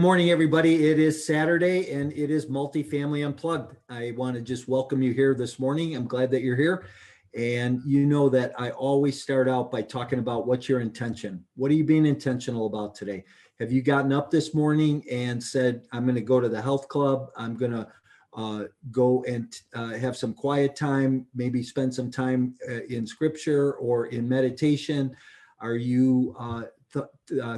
morning, everybody. It is Saturday and it is Multifamily Unplugged. I want to just welcome you here this morning. I'm glad that you're here. And you know that I always start out by talking about what's your intention. What are you being intentional about today? Have you gotten up this morning and said, I'm going to go to the health club. I'm going to go and have some quiet time, maybe spend some time in scripture or in meditation? Are you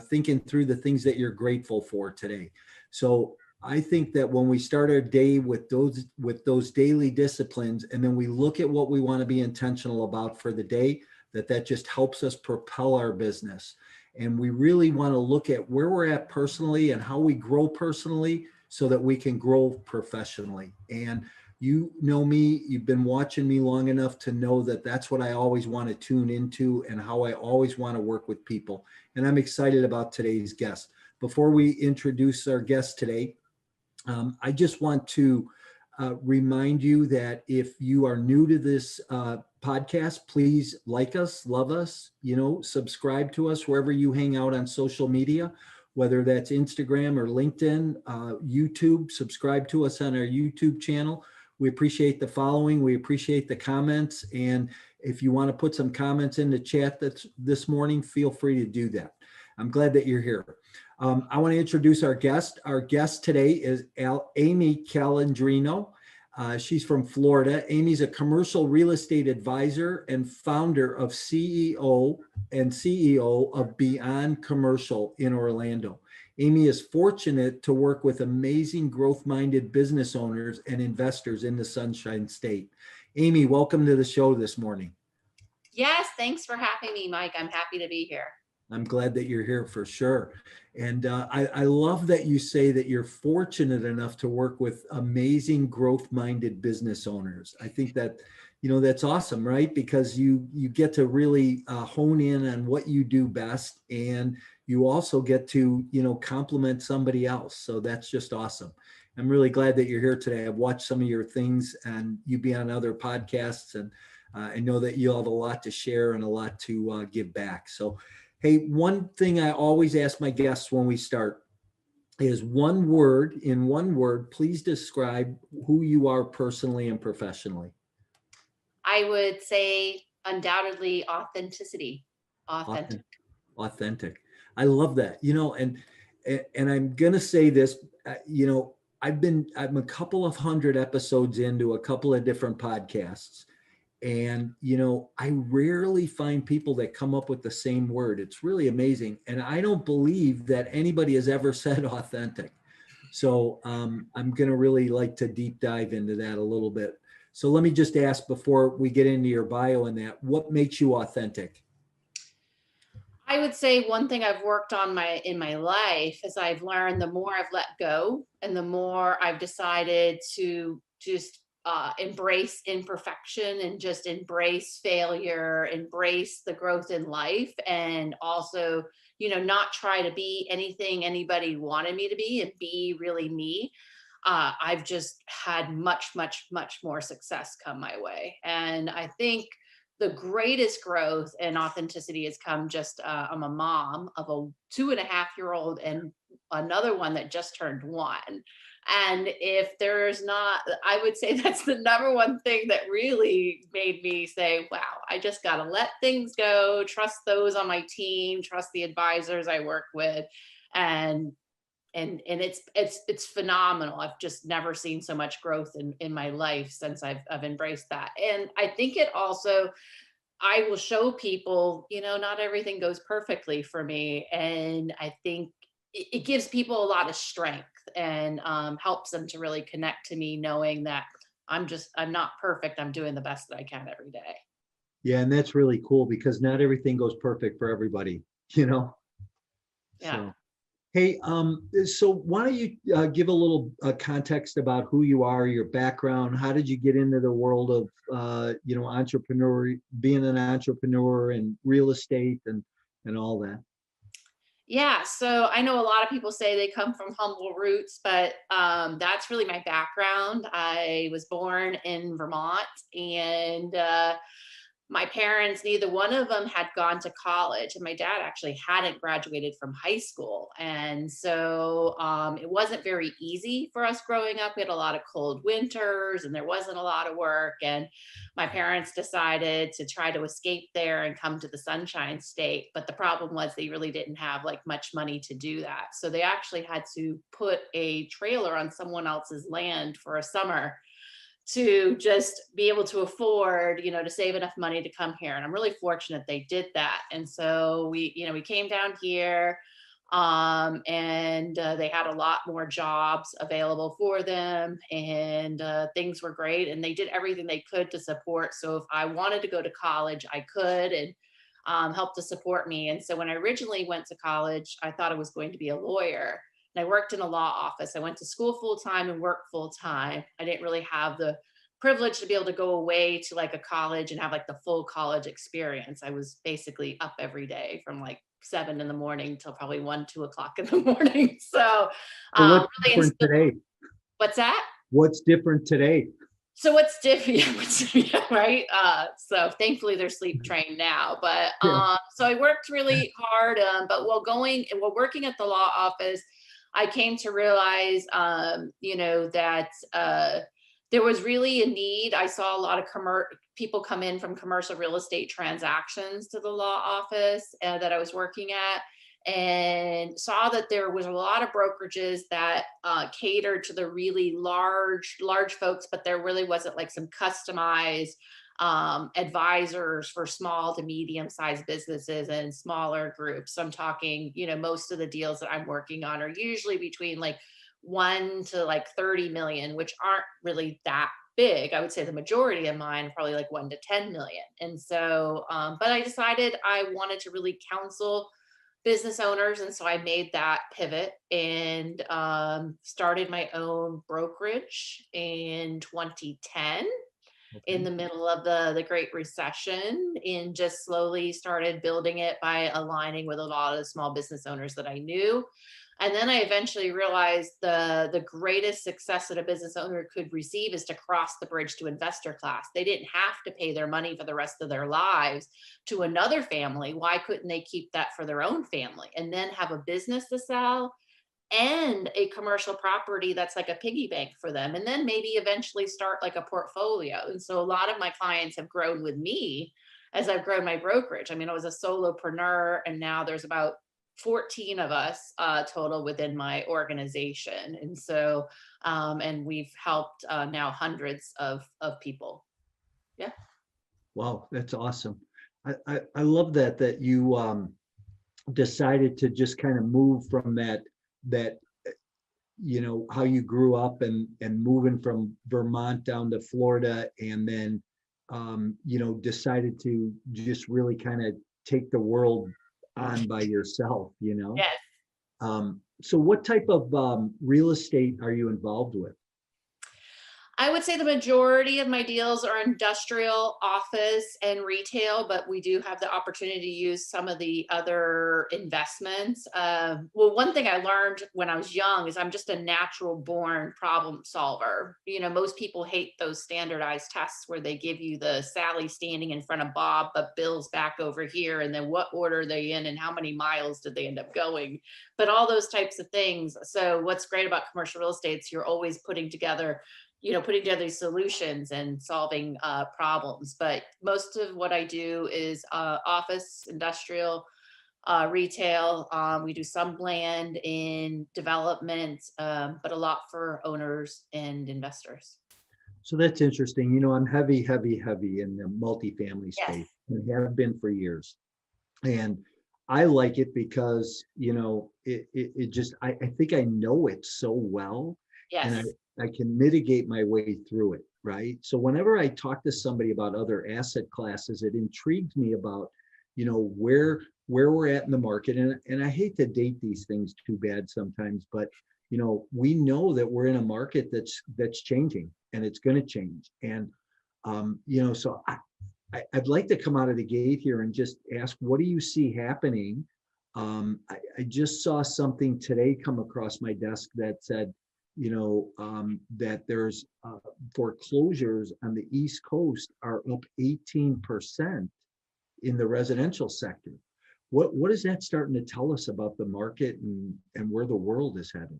thinking through the things that you're grateful for today? So I think that when we start our day with those daily disciplines, and then we look at what we want to be intentional about for the day, that just helps us propel our business. And we really want to look at where we're at personally and how we grow personally so that we can grow professionally. And you know me, you've been watching me long enough to know that that's what I always want to tune into and how I always want to work with people. And I'm excited about today's guest. Before we introduce our guest today, I just want to remind you that if you are new to this podcast, please like us, love us, subscribe to us wherever you hang out on social media, whether that's Instagram or LinkedIn, YouTube. Subscribe to us on our YouTube channel. We appreciate the following. We appreciate the comments. And if you want to put some comments in the chat this morning, feel free to do that. I'm glad that you're here. I want to introduce our guest. Our guest today is Amy Calandrino. She's from Florida. Amy's a commercial real estate advisor and founder of CEO of Beyond Commercial in Orlando. Amy is fortunate to work with amazing growth-minded business owners and investors in the Sunshine State. Amy, welcome to the show this morning. Yes, thanks for having me, Mike. I'm happy to be here. I'm glad that you're here for sure. And I love that you say that you're fortunate enough to work with amazing growth-minded business owners. I think that, that's awesome, right? Because you get to really hone in on what you do best, and you also get to, compliment somebody else. So that's just awesome. I'm really glad that you're here today. I've watched some of your things and you be on other podcasts, and I know that you have a lot to share and a lot to give back. So hey, one thing I always ask my guests when we start is in one word, please describe who you are personally and professionally. I would say undoubtedly authenticity. Authentic. Authentic. I love that. And I'm going to say this, I'm a couple of hundred episodes into a couple of different podcasts. And, I rarely find people that come up with the same word. It's really amazing. And I don't believe that anybody has ever said authentic. So I'm going to really like to deep dive into that a little bit. So let me just ask before we get into your bio and that, what makes you authentic? I would say one thing I've worked on in my life is I've learned the more I've let go and the more I've decided to just embrace imperfection and just embrace failure, embrace the growth in life, and also, not try to be anything anybody wanted me to be and be really me. I've just had much, much, much more success come my way. And I think the greatest growth and authenticity has come just, I'm a mom of a 2.5-year-old and another one that just turned 1. And if there's not, I would say that's the number one thing that really made me say, wow, I just got to let things go, trust those on my team, trust the advisors I work with. And it's phenomenal. I've just never seen so much growth in my life since I've embraced that. And I think it also, I will show people, not everything goes perfectly for me. And I think it gives people a lot of strength and helps them to really connect to me, knowing that I'm not perfect. I'm doing the best that I can every day. Yeah. And that's really cool because not everything goes perfect for everybody, Yeah. So. Hey, so why don't you give a little context about who you are, your background, how did you get into the world of, being an entrepreneur and real estate and all that? Yeah, so I know a lot of people say they come from humble roots, but that's really my background. I was born in Vermont, and my parents, neither one of them had gone to college, and my dad actually hadn't graduated from high school. And so it wasn't very easy for us growing up. We had a lot of cold winters and there wasn't a lot of work. And my parents decided to try to escape there and come to the Sunshine State. But the problem was they really didn't have like much money to do that. So they actually had to put a trailer on someone else's land for a summer to just be able to afford, to save enough money to come here. And I'm really fortunate they did that. And so we came down here, and they had a lot more jobs available for them, and things were great. And they did everything they could to support. So if I wanted to go to college, I could, and help to support me. And so when I originally went to college, I thought I was going to be a lawyer. And I worked in a law office. I went to school full time and worked full time. I didn't really have the privilege to be able to go away to like a college and have like the full college experience. I was basically up every day from like 7 in the morning till probably 1, 2 o'clock in the morning. So So what's really different today? what's that? What's different today? So what's different, yeah, right? So thankfully they're sleep trained now, but Yeah. so I worked really hard, but while working at the law office, I came to realize, that there was really a need. I saw a lot of people come in from commercial real estate transactions to the law office that I was working at, and saw that there was a lot of brokerages that catered to the really large folks, but there really wasn't like some customized advisors for small to medium sized businesses and smaller groups. So I'm talking, most of the deals that I'm working on are usually between like 1 to like 30 million, which aren't really that big. I would say the majority of mine probably like 1 to 10 million. And so, but I decided I wanted to really counsel business owners. And so I made that pivot and started my own brokerage in 2010 in the middle of the Great Recession, and just slowly started building it by aligning with a lot of the small business owners that I knew. And then I eventually realized the greatest success that a business owner could receive is to cross the bridge to investor class. They didn't have to pay their money for the rest of their lives to another family. Why couldn't they keep that for their own family and then have a business to sell and a commercial property that's like a piggy bank for them, and then maybe eventually start like a portfolio? And so a lot of my clients have grown with me as I've grown my brokerage. I mean, I was a solopreneur, and now there's about 14 of us total within my organization. And so and we've helped now hundreds of people. Yeah. Wow, that's awesome. I love that you decided to just kind of move from that how you grew up and moving from Vermont down to Florida, and then decided to just really kind of take the world on by yourself. Yes. So what type of real estate are you involved with? I would say the majority of my deals are industrial, office, and retail, but we do have the opportunity to use some of the other investments. Well, one thing I learned when I was young is I'm just a natural born problem solver. Most people hate those standardized tests where they give you the Sally standing in front of Bob, but Bill's back over here, and then what order are they in, and how many miles did they end up going? But all those types of things. So what's great about commercial real estate is you're always putting together these solutions and solving problems. But most of what I do is office, industrial, retail. We do some land in development, but a lot for owners and investors. So that's interesting. I'm heavy in the multifamily Yes. space and have been for years. And I like it because, it just, I think I know it so well. Yes. And I can mitigate my way through it, right? So whenever I talk to somebody about other asset classes, it intrigues me about, where we're at in the market. And I hate to date these things too bad sometimes, but we know that we're in a market that's changing, and it's going to change. And so I'd like to come out of the gate here and just ask, what do you see happening? I just saw something today come across my desk that said, that there's foreclosures on the East Coast are up 18% in the residential sector. What is that starting to tell us about the market and where the world is headed?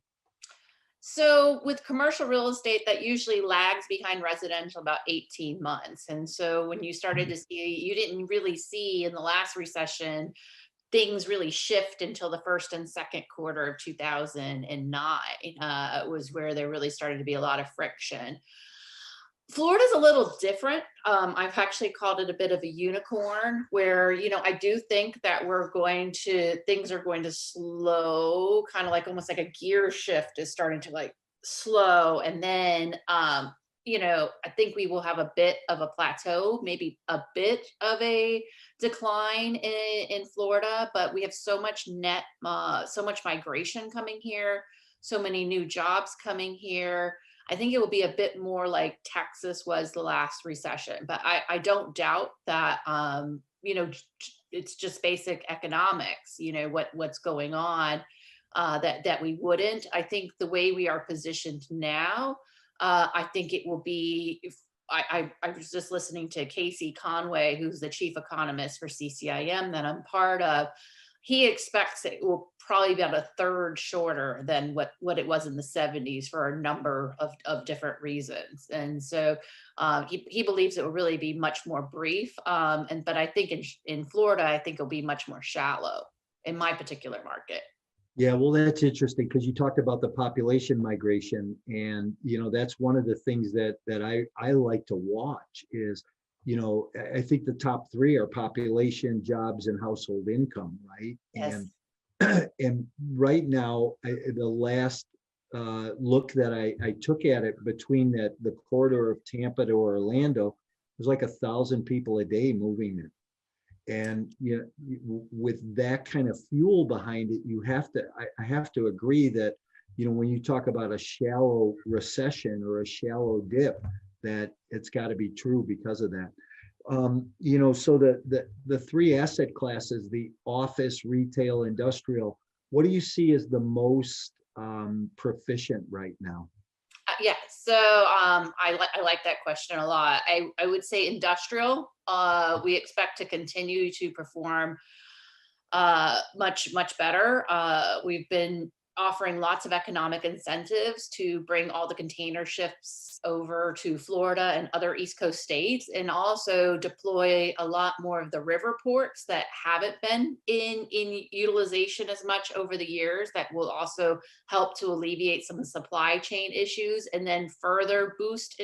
So with commercial real estate, that usually lags behind residential about 18 months. And so when you started to see, you didn't really see in the last recession, things really shift until the first and second quarter of 2009 was where there really started to be a lot of friction. Florida's a little different. I've actually called it a bit of a unicorn where, I do think that things are going to slow, kind of like almost like a gear shift is starting to like slow. And then, I think we will have a bit of a plateau, maybe a bit of a decline in Florida, but we have so much so much migration coming here, so many new jobs coming here. I think it will be a bit more like Texas was the last recession, but I don't doubt that, it's just basic economics, what's going on, that we wouldn't. I think the way we are positioned now, I think it will be, I was just listening to Casey Conway, who's the chief economist for CCIM that I'm part of. He expects it will probably be about a third shorter than what it was in the 70s for a number of different reasons. And so he believes it will really be much more brief. But I think in Florida, I think it'll be much more shallow in my particular market. Yeah, well, that's interesting because you talked about the population migration, and that's one of the things that I like to watch is, I think the top three are population, jobs, and household income, right? Yes. And right now, the last look that I took at it between the corridor of Tampa to Orlando, there's like 1,000 people a day moving it. And with that kind of fuel behind it, I have to agree that, when you talk about a shallow recession or a shallow dip, that it's got to be true because of that. So the three asset classes, the office, retail, industrial, what do you see as the most proficient right now? Yeah, so I like that question a lot. I would say industrial. We expect to continue to perform much better. We've been offering lots of economic incentives to bring all the container ships over to Florida and other East Coast states, and also deploy a lot more of the river ports that haven't been in utilization as much over the years. That will also help to alleviate some of the supply chain issues, and then further boost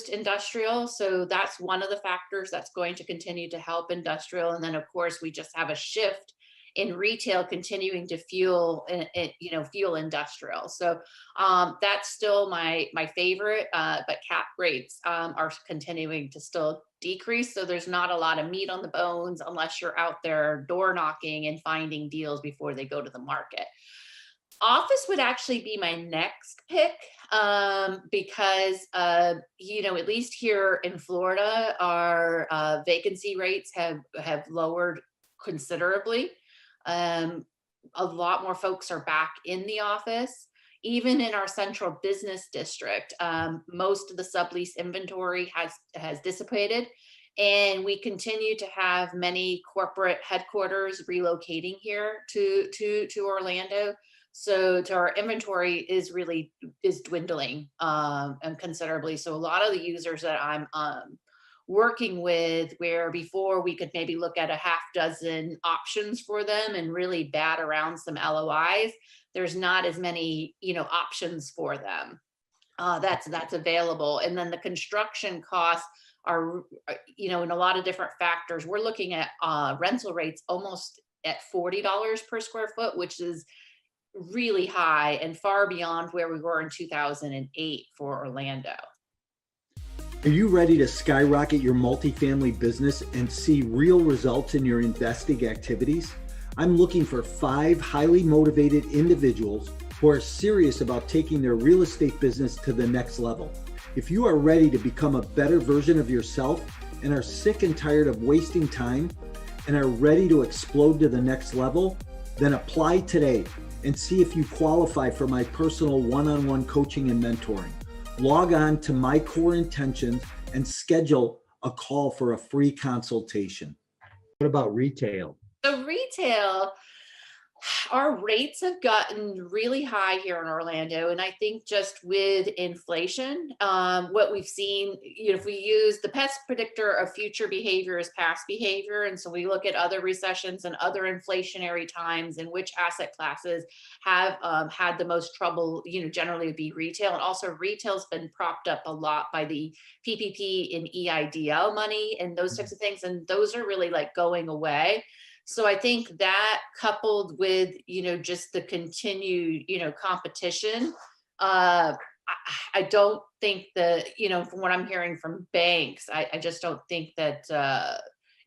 industrial. So that's one of the factors that's going to continue to help industrial. And then of course we just have a shift in retail continuing to fuel industrial. So that's still my favorite, but cap rates are continuing to still decrease. So there's not a lot of meat on the bones unless you're out there door knocking and finding deals before they go to the market. Office would actually be my next pick, because at least here in Florida, our vacancy rates have lowered considerably. A lot more folks are back in the office. Even in our central business district, most of the sublease inventory has dissipated, and we continue to have many corporate headquarters relocating here to Orlando. So our inventory is dwindling and considerably. So a lot of the users that I'm working with, where before we could maybe look at a half dozen options for them and really bat around some LOIs, there's not as many options for them that's available. And then the construction costs are in a lot of different factors. We're looking at rental rates almost at $40 per square foot, which is really high and far beyond where we were in 2008 for Orlando. Are you ready to skyrocket your multifamily business and see real results in your investing activities? I'm looking for 5 highly motivated individuals who are serious about taking their real estate business to the next level. If you are ready to become a better version of yourself and are sick and tired of wasting time and are ready to explode to the next level, Then apply today and see if you qualify for my personal one-on-one coaching and mentoring. Log on to My Core Intentions and schedule a call for a free consultation. What about retail? So retail, our rates have gotten really high here in Orlando. And I think just with inflation, what we've seen, if we use the best predictor of future behavior is past behavior. And so we look at other recessions and other inflationary times in which asset classes have had the most trouble, generally would be retail. And also retail's been propped up a lot by the PPP and EIDL money and those types of things. And those are really like going away. So I think that coupled with, just the continued, competition, I don't think that, from what I'm hearing from banks, I just don't think that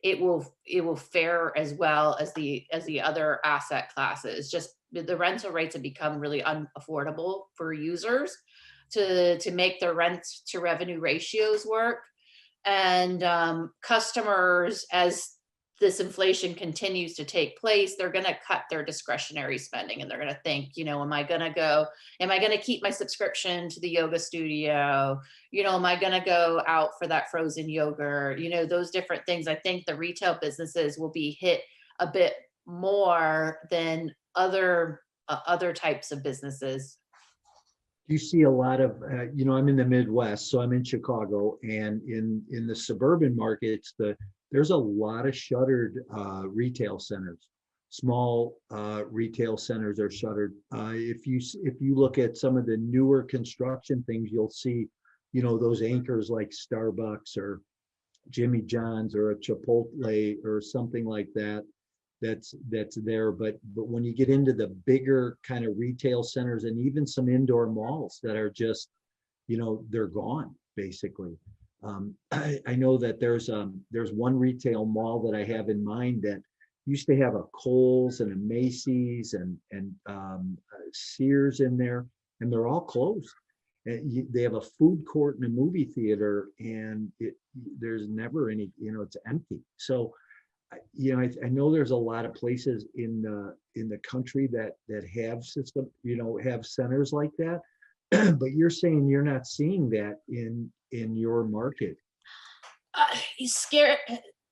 it will fare as well as the other asset classes. Just the rental rates have become really unaffordable for users to make their rent to revenue ratios work. And customers, as this inflation continues to take place, they're going to cut their discretionary spending and they're going to think, am I going to keep my subscription to the yoga studio? Am I going to go out for that frozen yogurt? Those different things. I think the retail businesses will be hit a bit more than other types of businesses. You see a lot of, I'm in the Midwest, so I'm in Chicago, and in the suburban markets, there's a lot of shuttered retail centers. Small retail centers are shuttered. If you look at some of the newer construction things, you'll see, those anchors like Starbucks or Jimmy John's or a Chipotle or something like that. That's there, but when you get into the bigger kind of retail centers and even some indoor malls that are just, they're gone basically. I know that there's one retail mall that I have in mind that used to have a Kohl's and a Macy's and Sears in there, and they're all closed. They have a food court and a movie theater, and there's never any, it's empty. So I know there's a lot of places in the country that have have centers like that, but you're saying you're not seeing that in your market.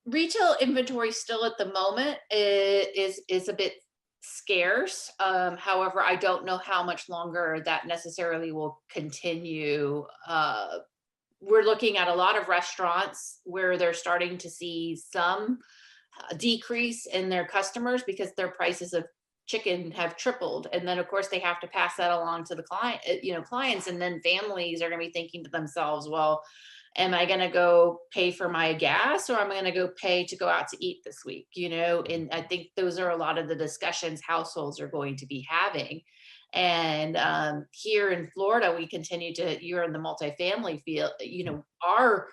Retail inventory still at the moment is a bit scarce. However, I don't know how much longer that necessarily will continue. We're looking at a lot of restaurants where they're starting to see some decrease in their customers because their prices of chicken have tripled, and then of course they have to pass that along to the clients, and then families are going to be thinking to themselves, well, am I going to go pay for my gas, or am I going to go pay to go out to eat this week? And I think those are a lot of the discussions households are going to be having. And here in Florida, we continue to, you're in the multifamily field, our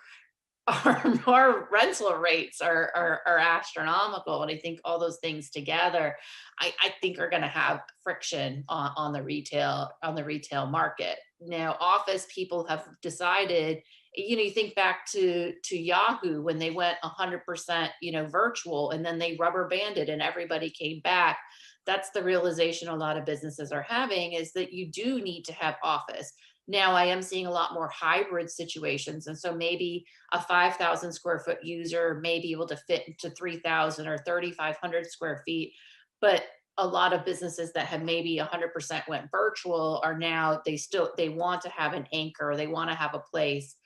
rental rates are astronomical. And I think all those things together, I think are going to have friction on the retail market. Now, office people have decided, you think back to Yahoo when they went 100%, virtual, and then they rubber banded and everybody came back. That's the realization a lot of businesses are having, is that you do need to have office. Now I am seeing a lot more hybrid situations. And so maybe a 5,000 square foot user may be able to fit into 3,000 or 3,500 square feet. But a lot of businesses that have maybe 100% went virtual are now, they want to have an anchor, they want to have a place.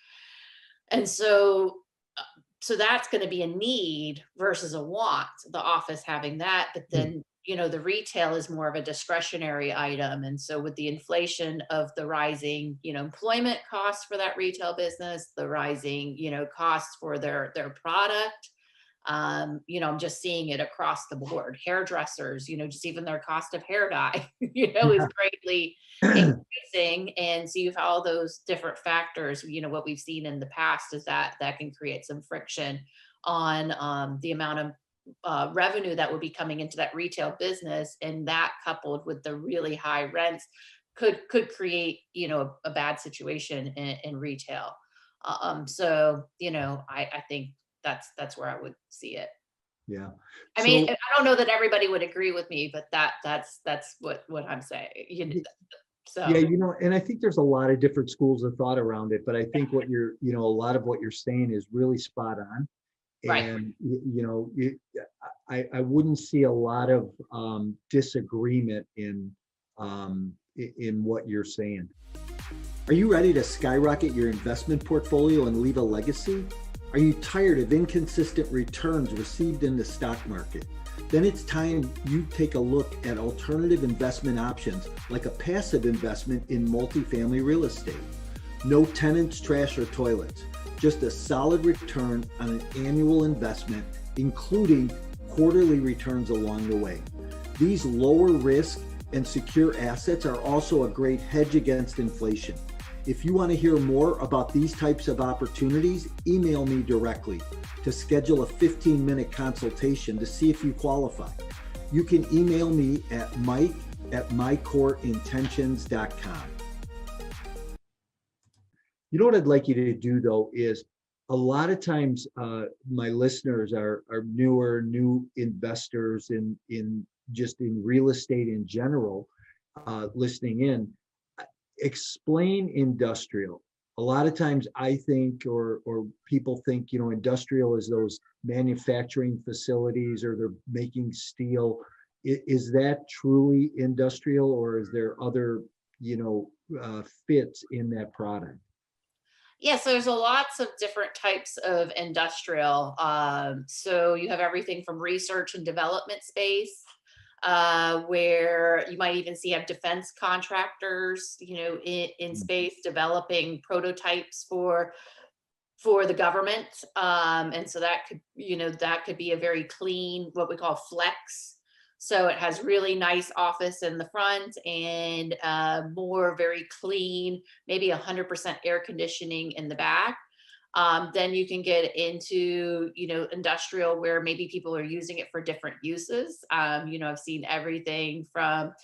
And so that's going to be a need versus a want, the office having that. But then, the retail is more of a discretionary item. And so with the inflation of the rising, employment costs for that retail business, the rising, costs for their product, I'm just seeing it across the board. Hairdressers, just even their cost of hair dye, is greatly increasing. And so you have all those different factors. What we've seen in the past is that can create some friction on the amount of revenue that would be coming into that retail business, and that coupled with the really high rents could create a bad situation in retail. So I think that's where I would see it. Yeah. I mean, So I don't know that everybody would agree with me, but that's what I'm saying, yeah, so, and I think there's a lot of different schools of thought around it, but I think a lot of what you're saying is really spot on. right. And, I wouldn't see a lot of disagreement in what you're saying. Are you ready to skyrocket your investment portfolio and leave a legacy? Are you tired of inconsistent returns received in the stock market? Then it's time you take a look at alternative investment options like a passive investment in multifamily real estate. No tenants, trash, or toilets, just a solid return on an annual investment, including quarterly returns along the way. These lower risk and secure assets are also a great hedge against inflation. If you want to hear more about these types of opportunities, email me directly to schedule a 15-minute consultation to see if you qualify. You can email me at mike@mycoreintentions.com. You know what I'd like you to do though is a lot of times my listeners are new investors in just in real estate in general, listening in. Explain industrial. A lot of times I think, or people think, industrial is those manufacturing facilities or they're making steel. Is that truly industrial, or is there other, fits in that product? Yes, there's a lots of different types of industrial. So you have everything from research and development space, where you might even see have defense contractors, in space developing prototypes for the government. And so that could be a very clean, what we call flex. So it has really nice office in the front and more very clean, maybe 100% air conditioning in the back. Then you can get into, industrial where maybe people are using it for different uses. I've seen everything from,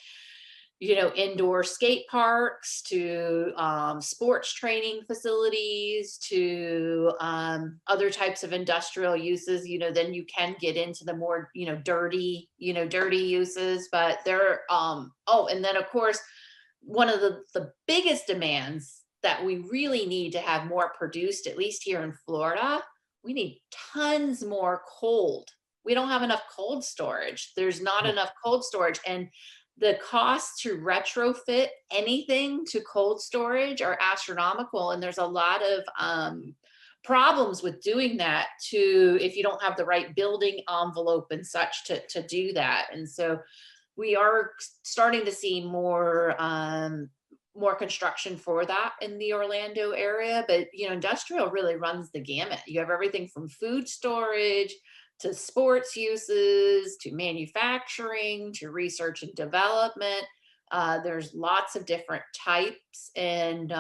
indoor skate parks to sports training facilities to other types of industrial uses. Then you can get into the more, dirty uses. But there, and then of course, one of the biggest demands that we really need to have more produced, at least here in Florida, we need tons more cold. We don't have enough cold storage. There's not enough cold storage. And the cost to retrofit anything to cold storage are astronomical. And there's a lot of problems with doing that if you don't have the right building envelope and such to do that. And so we are starting to see more construction for that in the Orlando area. But industrial really runs the gamut. You have everything from food storage to sports uses to manufacturing to research and development. There's lots of different types, and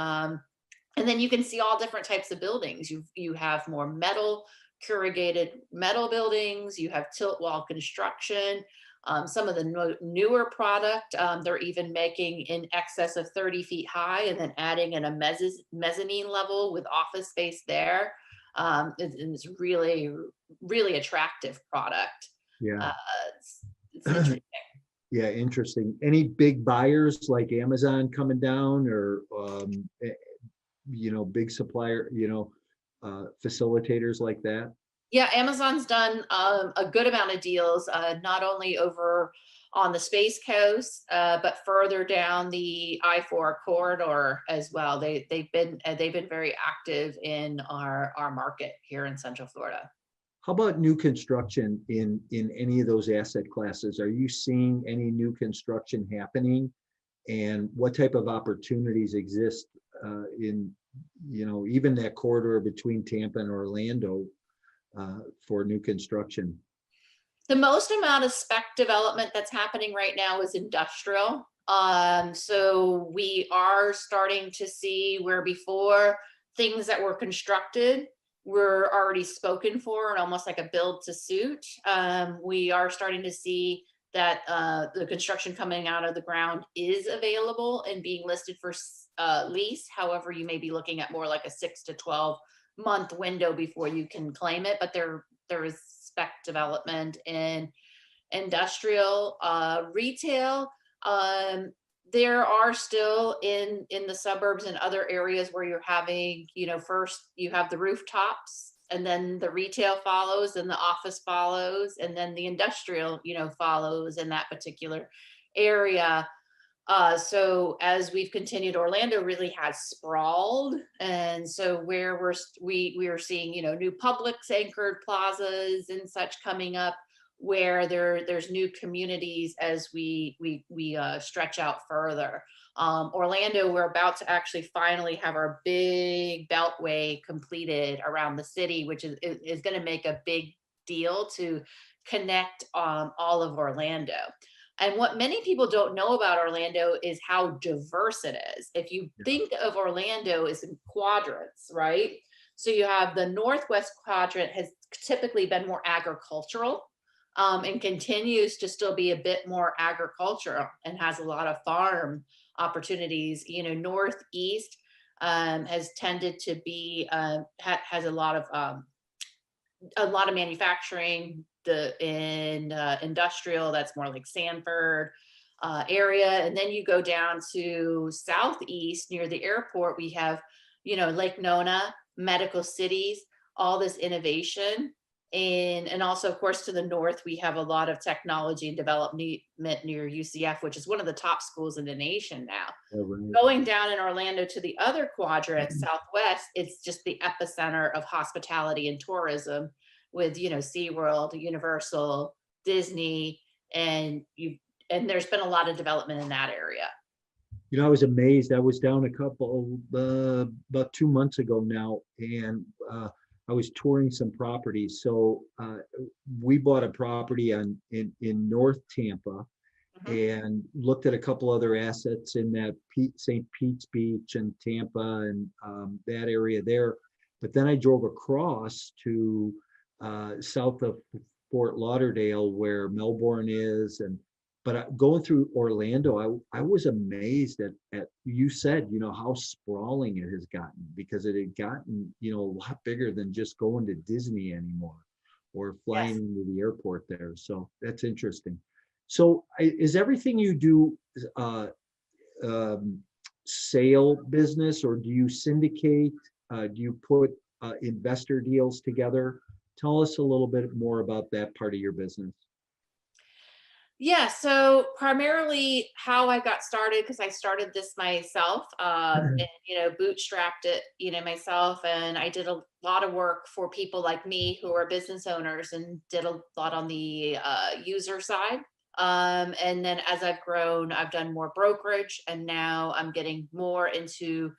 then you can see all different types of buildings. You have more corrugated metal buildings. You have tilt wall construction. Some of the newer product, they're even making in excess of 30 feet high and then adding in a mezzanine level with office space there. It's really, really attractive product. Yeah. Uh, it's interesting. Yeah, interesting. Any big buyers like Amazon coming down, or big supplier, facilitators like that? Yeah, Amazon's done a good amount of deals, not only over on the Space Coast, but further down the I-4 corridor as well. They've been very active in our market here in Central Florida. How about new construction in any of those asset classes? Are you seeing any new construction happening? And what type of opportunities exist in, even that corridor between Tampa and Orlando for new construction? The most amount of spec development that's happening right now is industrial. So we are starting to see where before things that were constructed were already spoken for and almost like a build to suit. We are starting to see that the construction coming out of the ground is available and being listed for lease. However, you may be looking at more like a 6 to 12 month window before you can claim it, but there is spec development in industrial, retail. Um, there are still in the suburbs and other areas where you're having, first you have the rooftops, and then the retail follows, and the office follows, and then the industrial, follows in that particular area. So as we've continued, Orlando really has sprawled, and so where we are seeing, new Publix anchored plazas and such coming up, where there's new communities as we stretch out further. Orlando, we're about to actually finally have our big beltway completed around the city, which is going to make a big deal to connect all of Orlando. And what many people don't know about Orlando is how diverse it is. If you Yeah. think of Orlando as in quadrants, right? So you have the Northwest quadrant has typically been more agricultural, and continues to still be a bit more agricultural and has a lot of farm opportunities. Northeast has tended to be, has a lot of manufacturing, in industrial, that's more like Sanford area. And then you go down to southeast near the airport, we have, Lake Nona, medical cities, all this innovation. And also, of course, to the north, we have a lot of technology and development near UCF, which is one of the top schools in the nation now. Yeah, right. Going down in Orlando to the other quadrant, southwest, it's just the epicenter of hospitality and tourism with, SeaWorld, Universal, Disney, and there's been a lot of development in that area. I was amazed. I was down about 2 months ago now, and I was touring some properties. So we bought a property in North Tampa, Mhm. and looked at a couple other assets in that St. Pete's Beach and Tampa and that area there. But then I drove across to south of Fort Lauderdale, where Melbourne is, and but going through Orlando, I was amazed at you said, how sprawling it has gotten, because it had gotten, a lot bigger than just going to Disney anymore or flying Yes. into the airport there. So that's interesting. So is everything you do um, sale business, or do you syndicate? Do you put investor deals together? Tell us a little bit more about that part of your business. Yeah, so primarily how I got started, because I started this myself, and bootstrapped it, myself, and I did a lot of work for people like me who are business owners, and did a lot on the user side. And then as I've grown, I've done more brokerage, and now I'm getting more into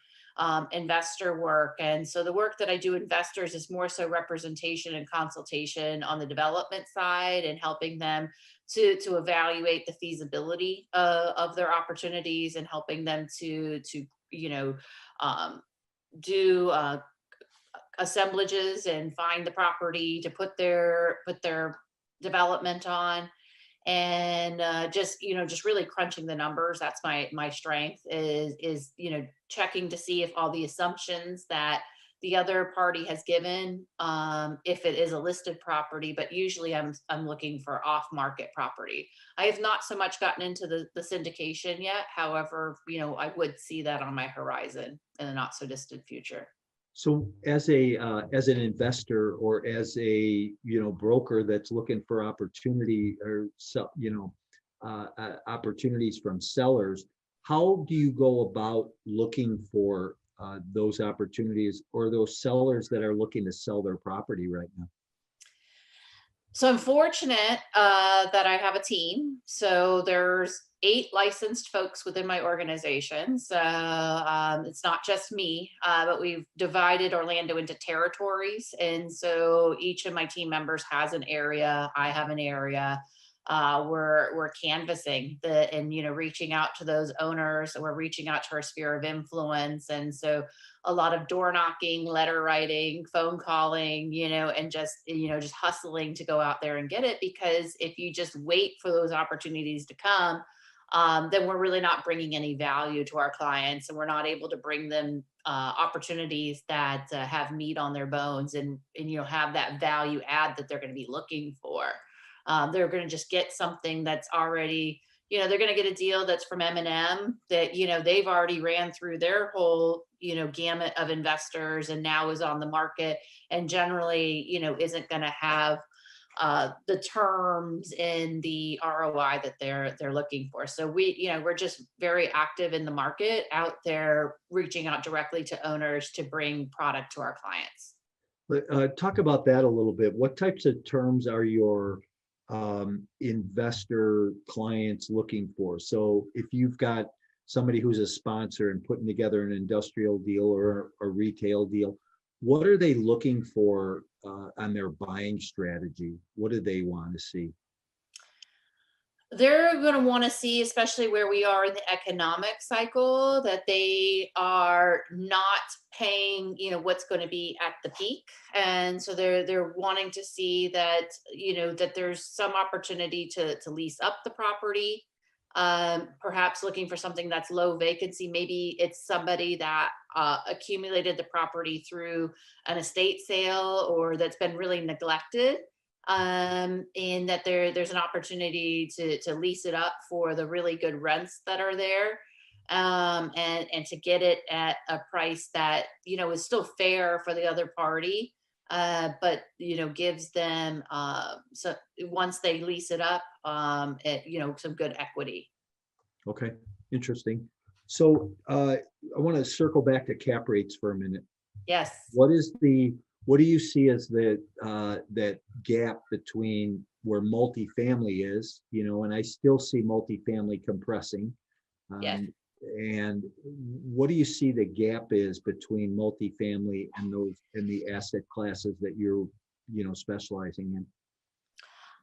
investor work. And so the work that I do investors is more so representation and consultation on the development side, and helping them to evaluate the feasibility of their opportunities, and helping them to um, do assemblages and find the property to put their development on. And just really crunching the numbers. That's my strength, is checking to see if all the assumptions that the other party has given, if it is a listed property. But usually I'm looking for off market property. I have not so much gotten into the syndication yet. However, I would see that on my horizon in the not so distant future. So as an investor, or as a broker that's looking for opportunity, or opportunities from sellers, how do you go about looking for those opportunities, or those sellers that are looking to sell their property right now? So I'm fortunate that I have a team. So there's 8 licensed folks within my organization. So it's not just me, but we've divided Orlando into territories. And so each of my team members has an area. I have an area. We're canvassing and reaching out to those owners. We're reaching out to our sphere of influence. And so a lot of door knocking, letter writing, phone calling, and just hustling to go out there and get it. Because if you just wait for those opportunities to come, then we're really not bringing any value to our clients, and we're not able to bring them opportunities that have meat on their bones, and have that value add that they're going to be looking for. They're going to just get something that's already, they're going to get a deal that's from M&M that they've already ran through their whole gamut of investors and now is on the market, and generally isn't going to have the terms and the ROI that they're looking for. So we're just very active in the market out there, reaching out directly to owners to bring product to our clients. But talk about that a little bit. What types of terms are your investor clients looking for? So if you've got somebody who's a sponsor and putting together an industrial deal or a retail deal, what are they looking for on their buying strategy? What do they want to see? They're going to want to see, especially where we are in the economic cycle, that they are not paying, what's going to be at the peak. And so they're wanting to see that, that there's some opportunity to lease up the property. Perhaps looking for something that's low vacancy. Maybe it's somebody that accumulated the property through an estate sale or that's been really neglected, and that there's an opportunity to lease it up for the really good rents that are there, and to get it at a price that is still fair for the other party, but gives them, so once they lease it up, some good equity. Okay, interesting. So I want to circle back to cap rates for a minute. Yes. What do you see as that gap between where multifamily is, and I still see multifamily compressing. Yes. And what do you see the gap is between multifamily and the asset classes that you're, specializing in?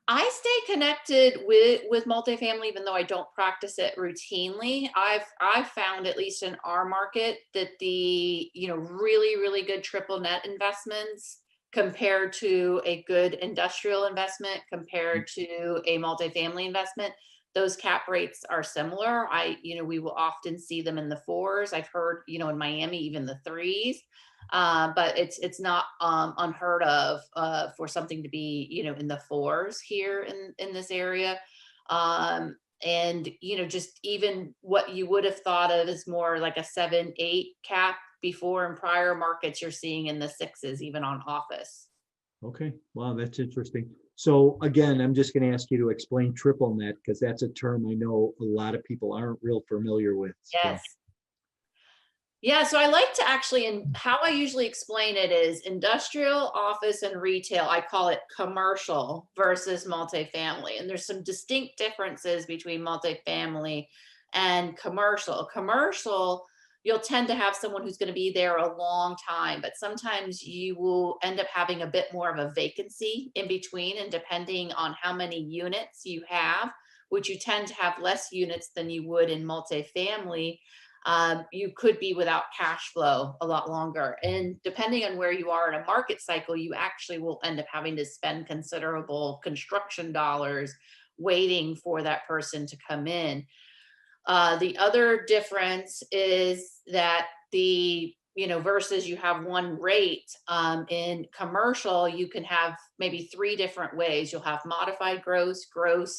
I stay connected with multifamily, even though I don't practice it routinely. I've found, at least in our market, that the really really good triple net investments compared to a good industrial investment compared to a multifamily investment, those cap rates are similar. We will often see them in the fours. I've heard in Miami even the threes. But it's not unheard of for something to be in the fours here in this area, and just even what you would have thought of as more like a 7-8 cap before, in prior markets you're seeing in the sixes even on office. Okay, wow, that's interesting. So again, I'm just going to ask you to explain triple net, because that's a term I know a lot of people aren't real familiar with. So. Yes. Yeah, so I like to actually, and how I usually explain it is industrial, office, and retail. I call it commercial versus multifamily. And there's some distinct differences between multifamily and commercial. Commercial, you'll tend to have someone who's going to be there a long time, but sometimes you will end up having a bit more of a vacancy in between. And depending on how many units you have, which you tend to have less units than you would in multifamily, you could be without cash flow a lot longer. And depending on where you are in a market cycle, you actually will end up having to spend considerable construction dollars waiting for that person to come in. The other difference is that versus you have one rate, in commercial, you can have maybe three different ways. You'll have modified gross,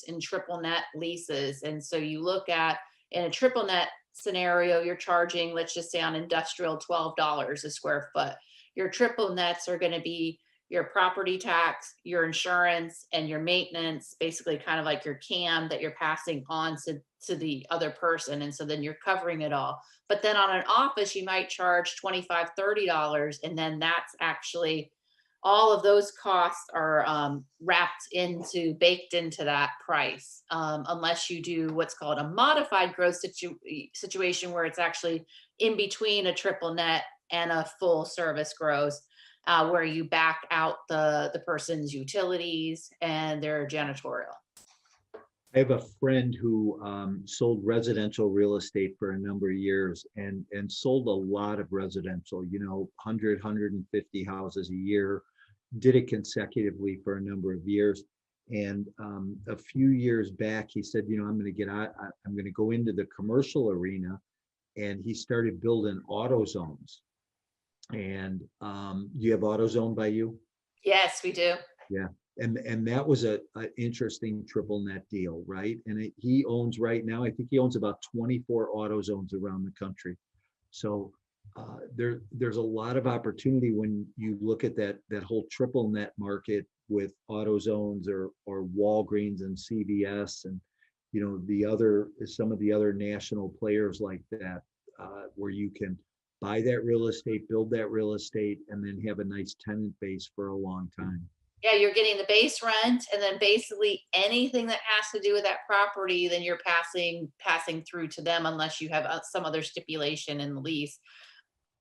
and triple net leases. And so you look at, in a triple net scenario, you're charging, let's just say on industrial, $12 a square foot. Your triple nets are going to be your property tax, your insurance, and your maintenance, basically kind of like your CAM that you're passing on to the other person. And so then you're covering it all. But then on an office, you might charge $25, $30, and then that's actually all of those costs are baked into that price, unless you do what's called a modified gross situation, where it's actually in between a triple net and a full service gross, where you back out the person's utilities and their janitorial. I have a friend who sold residential real estate for a number of years and sold a lot of residential, 100, 150 houses a year, did it consecutively for a number of years. And a few years back, he said, I'm going to get out, I'm going to go into the commercial arena. And he started building auto zones. And you have AutoZone by you? Yes, we do. Yeah. And that was a interesting triple net deal, right? And he owns right now, I think he owns about 24 auto zones around the country. So there's a lot of opportunity when you look at that whole triple net market with auto zones or Walgreens and CVS and some of the other national players like that, where you can buy that real estate, build that real estate, and then have a nice tenant base for a long time. Yeah, you're getting the base rent, and then basically anything that has to do with that property, then you're passing through to them unless you have some other stipulation in the lease.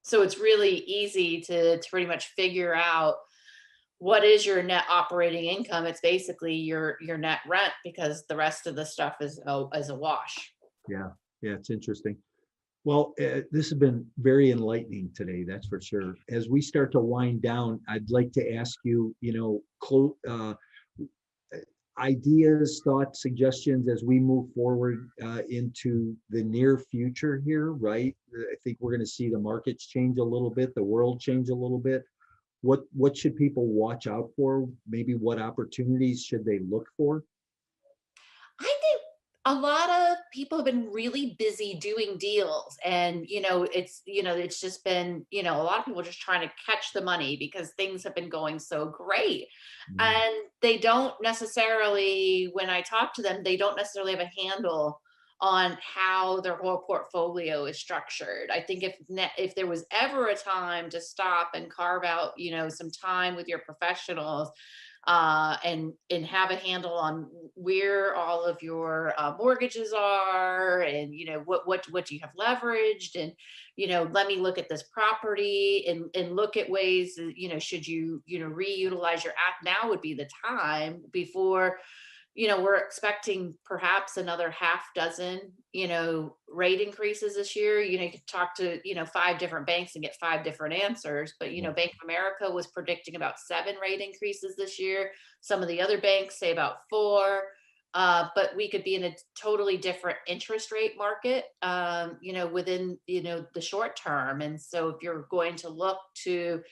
So it's really easy to pretty much figure out what is your net operating income. It's basically your net rent, because the rest of the stuff is a wash. Yeah, yeah, it's interesting. Well, this has been very enlightening today, that's for sure. As we start to wind down, I'd like to ask you, ideas, thoughts, suggestions as we move forward into the near future here, right? I think we're going to see the markets change a little bit, the world change a little bit. What should people watch out for? Maybe what opportunities should they look for? I think a lot of people have been really busy doing deals, and it's just been, a lot of people just trying to catch the money because things have been going so great. Mm, And they don't necessarily, when I talk to them, they don't necessarily have a handle on how their whole portfolio is structured. I think if there was ever a time to stop and carve out, some time with your professionals, and have a handle on where all of your mortgages are, and what do you have leveraged, and let me look at this property and look at ways that, should you reutilize your act. Now would be the time, before we're expecting perhaps another half dozen, rate increases this year. You could talk to, 5 different banks and get 5 different answers. But, yeah, Bank of America was predicting about 7 rate increases this year. Some of the other banks say about 4. But we could be in a totally different interest rate market, within, the short term. And so if you're going to look to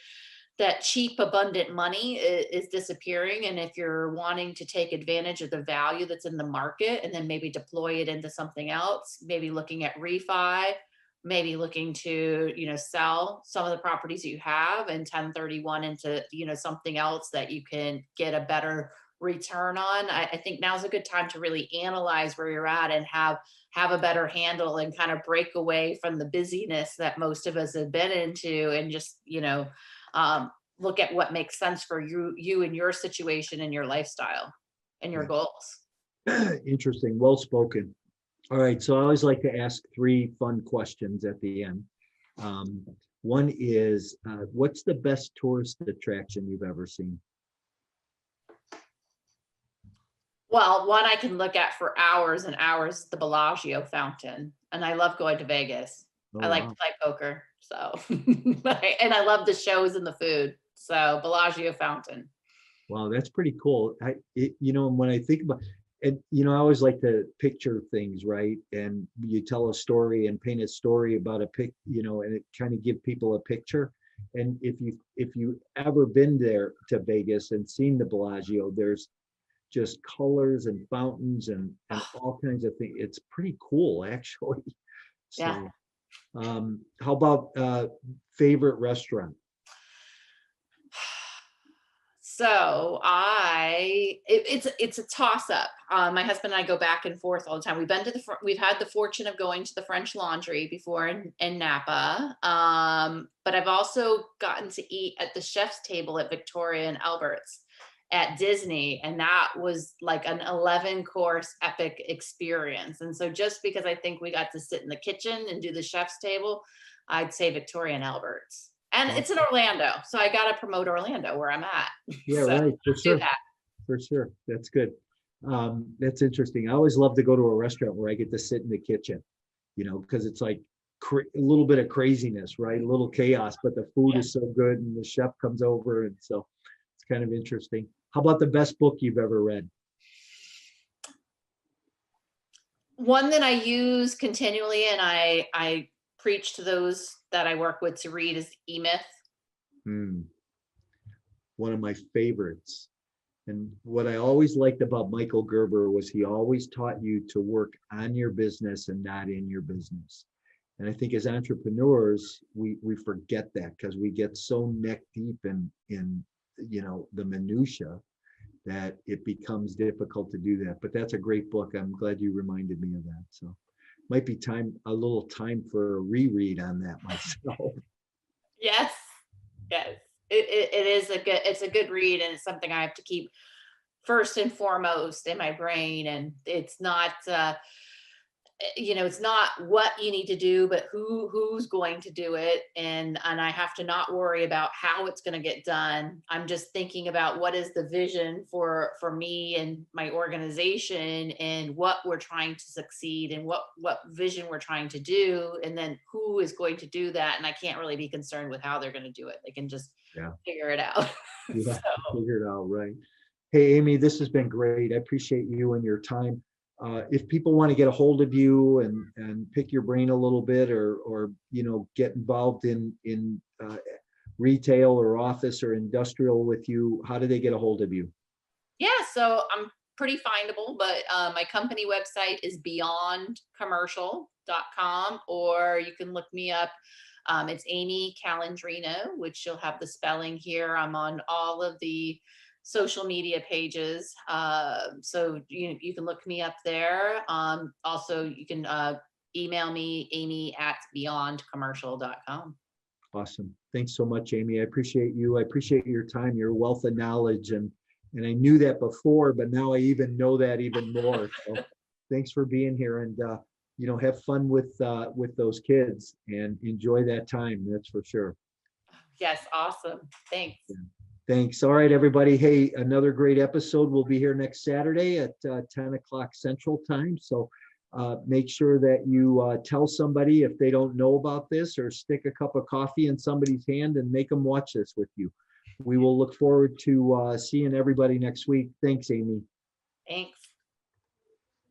that cheap, abundant money is disappearing. And if you're wanting to take advantage of the value that's in the market and then maybe deploy it into something else, maybe looking at refi, maybe looking to, sell some of the properties that you have and 1031 into, something else that you can get a better return on. I think now's a good time to really analyze where you're at and have a better handle and kind of break away from the busyness that most of us have been into, and just, look at what makes sense for you and your situation and your lifestyle and your yeah. goals. Interesting. Well spoken. All right. So I always like to ask 3 fun questions at the end. One is, what's the best tourist attraction you've ever seen? Well, one I can look at for hours and hours, the Bellagio fountain. And I love going to Vegas. Oh, I like to wow. play poker. So, and I love the shows and the food. So, Bellagio fountain. Wow, that's pretty cool. When I think about and I always like to picture things, right? And you tell a story and paint a story about and it kind of give people a picture. And if you ever been there to Vegas and seen the Bellagio, there's just colors and fountains and all kinds of things. It's pretty cool, actually. Yeah. So, how about favorite restaurant? So it's a toss up. My husband and I go back and forth all the time. We've had the fortune of going to the French Laundry before in Napa. But I've also gotten to eat at the chef's table at Victoria and Albert's at Disney, and that was like an 11-course epic experience. And so just because I think we got to sit in the kitchen and do the chef's table, I'd say Victoria and Albert's. And it's in Orlando, so I got to promote Orlando where I'm at. Yeah, So right. For do sure. that. For sure. That's good. That's interesting. I always love to go to a restaurant where I get to sit in the kitchen, because it's like a little bit of craziness, right? A little chaos, but the food Yeah. is so good and the chef comes over. And so it's kind of interesting. How about the best book you've ever read? One that I use continually and I preach to those that I work with to read is E-Myth. Hmm, one of my favorites. And what I always liked about Michael Gerber was he always taught you to work on your business and not in your business. And I think as entrepreneurs, we forget that because we get so neck deep in the minutia that it becomes difficult to do that. But that's a great book. I'm glad you reminded me of that. So might be a little time for a reread on that myself. Yes, yes. It is it's a good read, and it's something I have to keep first and foremost in my brain. And it's not it's not what you need to do, but who's going to do it. And I have to not worry about how it's going to get done. I'm just thinking about what is the vision for me and my organization, and what we're trying to succeed, and what vision we're trying to do, and then who is going to do that. And I can't really be concerned with how they're going to do it. They can just Yeah, figure it out. yeah, So figure it out, right. Hey, Amy, this has been great. I appreciate you and your time. If people want to get a hold of you and pick your brain a little bit, or get involved in retail or office or industrial with you, how do they get a hold of you? yeah, so I'm pretty findable, but my company website is beyondcommercial.com, or you can look me up. It's Amy Calandrino, which you'll have the spelling here. I'm on all of the social media pages. So you can look me up there. Also, you can email me, amy@beyondcommercial.com. Awesome. Thanks so much, Amy. I appreciate you. I appreciate your time, your wealth of knowledge. And I knew that before, but now I even know that even more. So thanks for being here, and have fun with those kids and enjoy that time. That's for sure. Yes, awesome. Thanks. Yeah. Thanks. All right, everybody. Hey, another great episode. We'll be here next Saturday at 10 o'clock Central Time. So make sure that you tell somebody if they don't know about this, or stick a cup of coffee in somebody's hand and make them watch this with you. We will look forward to seeing everybody next week. Thanks, Amy. Thanks.